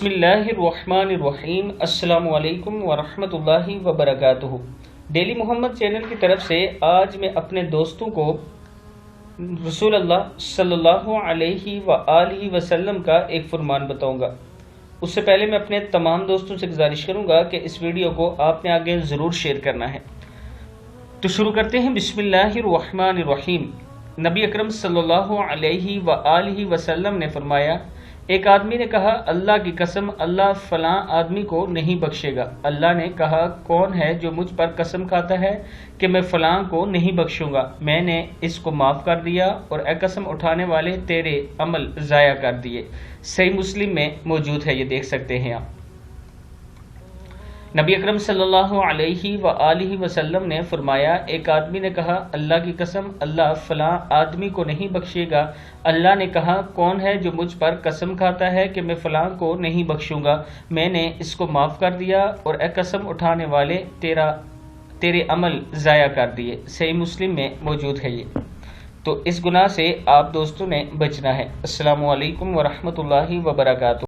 بسم اللہ الرحمن الرحیم۔ السلام علیکم ورحمۃ اللہ وبرکاتہ۔ ڈیلی محمد چینل کی طرف سے آج میں اپنے دوستوں کو رسول اللہ صلی اللہ علیہ وآلہ وسلم کا ایک فرمان بتاؤں گا۔ اس سے پہلے میں اپنے تمام دوستوں سے گزارش کروں گا کہ اس ویڈیو کو آپ نے آگے ضرور شیئر کرنا ہے۔ تو شروع کرتے ہیں۔ بسم اللہ الرحمن الرحیم۔ نبی اکرم صلی اللہ علیہ وآلہ وسلم نے فرمایا، ایک آدمی نے کہا، اللہ کی قسم اللہ فلاں آدمی کو نہیں بخشے گا۔ اللہ نے کہا، کون ہے جو مجھ پر قسم کھاتا ہے کہ میں فلاں کو نہیں بخشوں گا؟ میں نے اس کو معاف کر دیا اور اے قسم اٹھانے والے تیرے عمل ضائع کر دیے۔ صحیح مسلم میں موجود ہے، یہ دیکھ سکتے ہیں آپ۔ نبی اکرم صلی اللہ علیہ وآلہ وسلم نے فرمایا، ایک آدمی نے کہا، اللہ کی قسم اللہ فلاں آدمی کو نہیں بخشے گا۔ اللہ نے کہا، کون ہے جو مجھ پر قسم کھاتا ہے کہ میں فلاں کو نہیں بخشوں گا؟ میں نے اس کو معاف کر دیا اور اے قسم اٹھانے والے تیرے عمل ضائع کر دیے۔ صحیح مسلم میں موجود ہے یہ۔ تو اس گناہ سے آپ دوستوں نے بچنا ہے۔ السلام علیکم ورحمۃ اللہ وبرکاتہ۔